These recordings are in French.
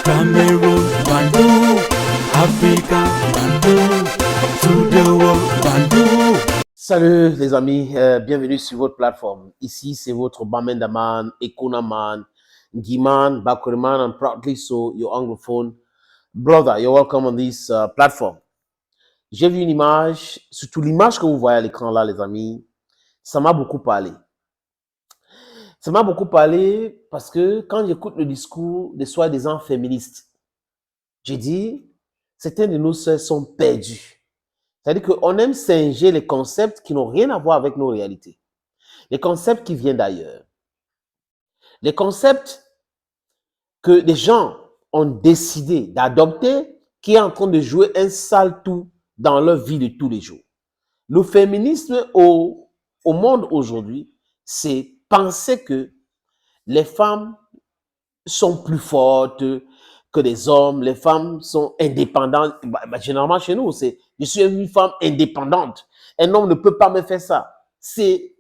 Cameroon, Bandung, Africa, Bandung, to the world, Bandung. Salut les amis, bienvenue sur votre plateforme. Ici, c'est votre Bamendaman, Ekonaman, Giman, Bakuriman, and proudly so, your Anglophone brother. You're welcome on this platform. J'ai vu une image, surtout l'image que vous voyez à l'écran là, les amis, ça m'a beaucoup parlé. Ça m'a beaucoup parlé parce que quand j'écoute le discours des soi-disant féministes, j'ai dit, certains de nos sœurs sont perdus. C'est-à-dire qu'on aime singer les concepts qui n'ont rien à voir avec nos réalités. Les concepts qui viennent d'ailleurs. Les concepts que les gens ont décidé d'adopter, qui est en train de jouer un sale tout dans leur vie de tous les jours. Le féminisme au monde aujourd'hui, c'est penser que les femmes sont plus fortes que les hommes, les femmes sont indépendantes. Généralement chez nous, c'est je suis une femme indépendante. Un homme ne peut pas me faire ça. C'est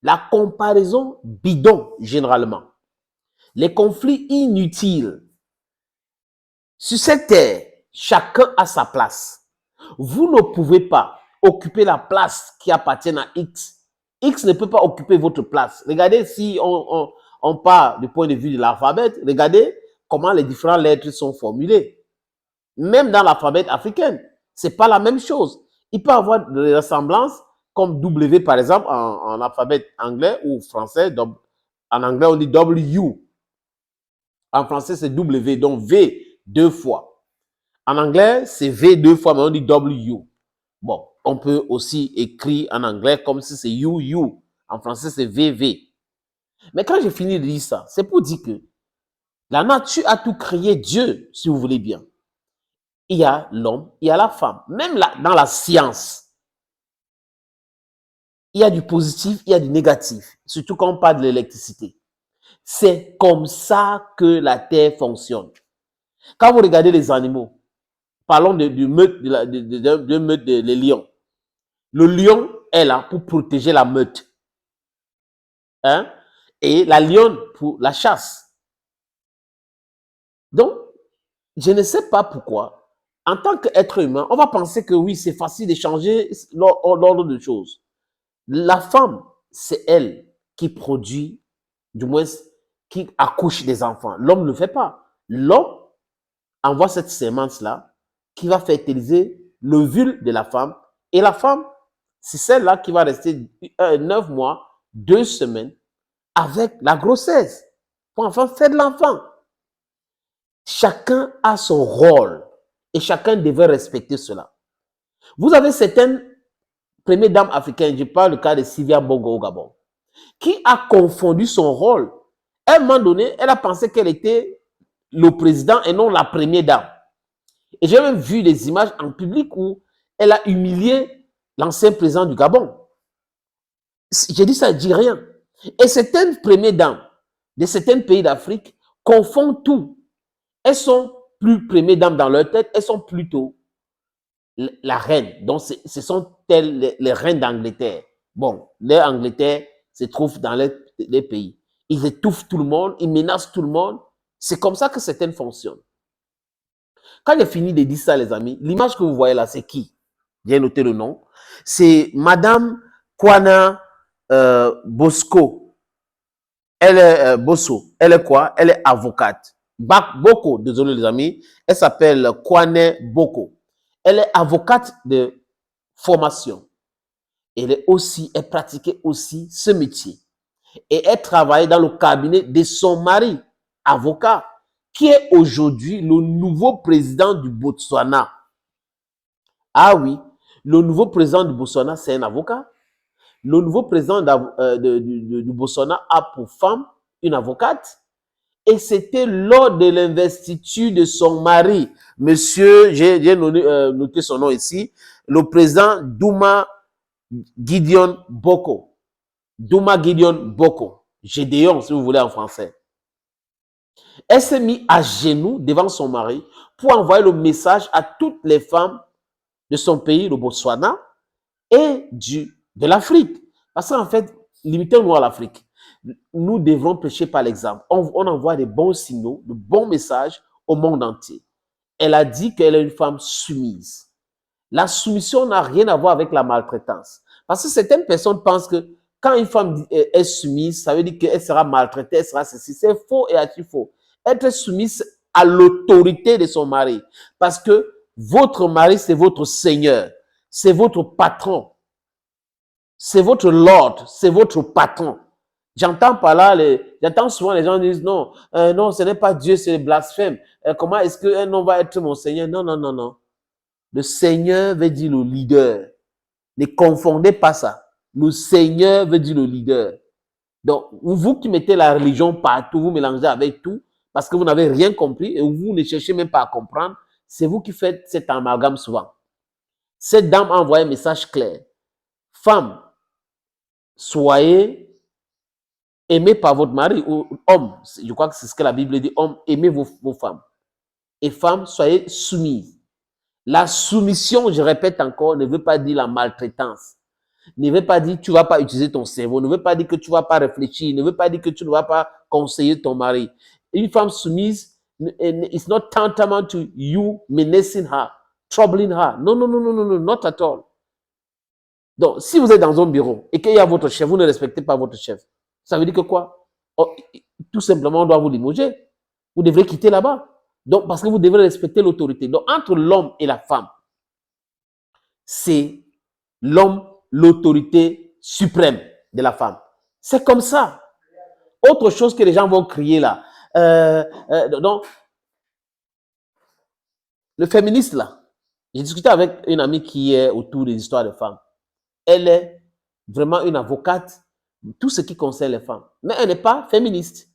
la comparaison bidon, généralement. Les conflits inutiles. Sur cette terre, chacun a sa place. Vous ne pouvez pas occuper la place qui appartient à X. X ne peut pas occuper votre place. Regardez si on part du point de vue de l'alphabet, regardez comment les différentes lettres sont formulées. Même dans l'alphabet africain, c'est pas la même chose. Il peut y avoir des ressemblances comme W par exemple en alphabet anglais ou français. En anglais, on dit W. En français, c'est W, donc V deux fois. En anglais, c'est V deux fois, mais on dit W. Bon, on peut aussi écrire en anglais comme si c'est U. En français, c'est VV. Mais quand j'ai fini de dire ça, c'est pour dire que la nature a tout créé, Dieu, si vous voulez bien. Il y a l'homme, il y a la femme. Même dans la science, il y a du positif, il y a du négatif. Surtout quand on parle de l'électricité. C'est comme ça que la Terre fonctionne. Quand vous regardez les animaux, parlons du meute, de meute des lions. Le lion est là pour protéger la meute. Hein? Et la lionne pour la chasse. Donc, je ne sais pas pourquoi, en tant qu'être humain, on va penser que oui, c'est facile d'échanger l'ordre de choses. La femme, c'est elle qui produit, du moins, qui accouche des enfants. L'homme ne le fait pas. L'homme envoie cette sémence-là qui va fertiliser l'ovule de la femme. Et la femme, c'est celle-là qui va rester 9 mois, 2 semaines avec la grossesse pour enfin faire de l'enfant. Chacun a son rôle et chacun devait respecter cela. Vous avez certaines premières dames africaines, je parle du cas de Sylvia Bongo au Gabon, qui a confondu son rôle. À un moment donné, elle a pensé qu'elle était le président et non la première dame. Et j'ai même vu des images en public où elle a humilié l'ancien président du Gabon. J'ai dit ça, je dis rien. Et certaines premières dames de certains pays d'Afrique confondent tout. Elles sont plus premières dames dans leur tête, elles sont plutôt la reine. Donc, ce sont elles les reines d'Angleterre. Bon, l'Angleterre se trouve dans les pays. Ils étouffent tout le monde, ils menacent tout le monde. C'est comme ça que certaines fonctionnent. Quand j'ai fini de dire ça, les amis, l'image que vous voyez là, c'est qui? J'ai noté le nom. C'est Madame Kwana Bosco. Elle est Bosso. Elle est quoi? Elle est avocate. Boko, désolé les amis. Elle s'appelle Kwane Boko. Elle est avocate de formation. Elle pratiquait aussi ce métier. Et elle travaille dans le cabinet de son mari, avocat, qui est aujourd'hui le nouveau président du Botswana. Ah oui, le nouveau président du Botswana, c'est un avocat. Le nouveau président du Botswana a pour femme une avocate. Et c'était lors de l'investiture de son mari, monsieur, j'ai noté son nom ici, le président Douma Gideon Boko. Douma Gideon Boko. Gédéon, si vous voulez en français. Elle s'est mise à genoux devant son mari pour envoyer le message à toutes les femmes de son pays, le Botswana, et de l'Afrique. Parce qu'en fait, limitons-nous à l'Afrique. Nous devrons prêcher par l'exemple. On envoie des bons signaux, de bons messages au monde entier. Elle a dit qu'elle est une femme soumise. La soumission n'a rien à voir avec la maltraitance. Parce que certaines personnes pensent que quand une femme est soumise, ça veut dire qu'elle sera maltraitée, elle sera ceci. C'est faux et archi-faux. Être soumise à l'autorité de son mari. Parce que votre mari, c'est votre Seigneur. C'est votre patron. C'est votre Lord. C'est votre patron. J'entends par là, j'entends souvent les gens disent non, non, ce n'est pas Dieu, c'est blasphème. Comment est-ce qu'un homme va être mon Seigneur? Non, non, non, non. Le Seigneur veut dire le leader. Ne confondez pas ça. Le Seigneur veut dire le leader. Donc, vous qui mettez la religion partout, vous mélangez avec tout, parce que vous n'avez rien compris et vous ne cherchez même pas à comprendre, c'est vous qui faites cet amalgame souvent. Cette dame a envoyé un message clair. Femme, soyez aimés par votre mari, ou homme, je crois que c'est ce que la Bible dit, homme, aimez vos femmes. Et femmes, soyez soumises. La soumission, je répète encore, ne veut pas dire la maltraitance. Ne veut pas dire que tu ne vas pas utiliser ton cerveau. Ne veut pas dire que tu ne vas pas réfléchir. Ne veut pas dire que tu ne vas pas conseiller ton mari. Une femme soumise, it's not tantamount to you menacing her, troubling her. Non, non, non, non, non, non, not at all. Donc, si vous êtes dans un bureau et qu'il y a votre chef, vous ne respectez pas votre chef. Ça veut dire que quoi? Oh, tout simplement, on doit vous limoger. Vous devrez quitter là-bas. Donc, parce que vous devrez respecter l'autorité. Donc, entre l'homme et la femme, c'est l'homme, l'autorité suprême de la femme. C'est comme ça. Autre chose que les gens vont crier là. Donc, le féministe là, j'ai discuté avec une amie qui est autour des histoires de femmes. Elle est vraiment une avocate de tout ce qui concerne les femmes. Mais elle n'est pas féministe.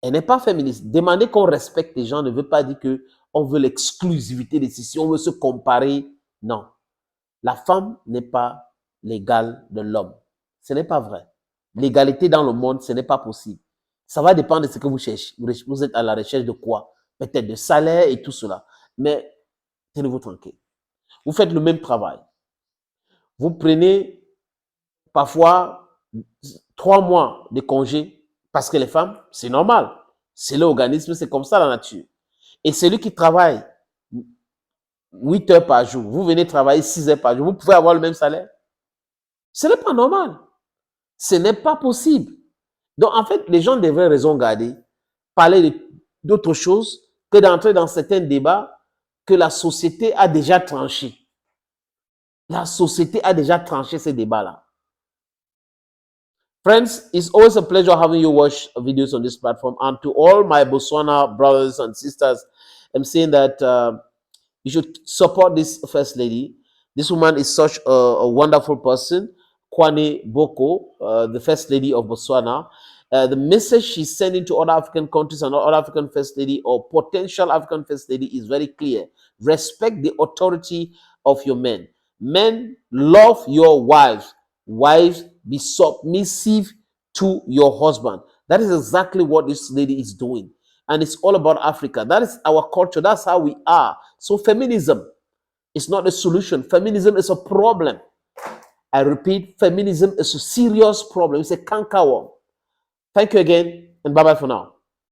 Elle n'est pas féministe. Demander qu'on respecte les gens ne veut pas dire qu'on veut l'exclusivité des si on veut se comparer. Non. La femme n'est pas l'égale de l'homme. Ce n'est pas vrai. L'égalité dans le monde, ce n'est pas possible. Ça va dépendre de ce que vous cherchez. Vous êtes à la recherche de quoi? Peut-être de salaire et tout cela. Mais tenez-vous tranquille. Vous faites le même travail. Vous prenez parfois 3 mois de congé parce que les femmes, c'est normal. C'est l'organisme, c'est comme ça la nature. Et celui qui travaille 8 heures par jour, vous venez travailler 6 heures par jour, vous pouvez avoir le même salaire? Ce n'est pas normal. Ce n'est pas possible. Donc, en fait, les gens devraient raison garder, parler d'autre chose que d'entrer dans certains débats que la société a déjà tranché. La société a déjà tranché ces débats-là. Friends, it's always a pleasure having you watch videos on this platform. And to all my Botswana brothers and sisters, I'm saying that you should support this First Lady. This woman is such a wonderful person. Kwane Boko, the First Lady of Botswana. The message she's sending to other African countries and other African First Lady or potential African First Lady is very clear. Respect the authority of your men. Men, love your wives. Wives, be submissive to your husband. That is exactly what this lady is doing. And it's all about Africa. That is our culture. That's how we are. So feminism is not a solution. Feminism is a problem. I repeat, feminism is a serious problem. It's a cankerworm. Thank you again, and bye-bye for now.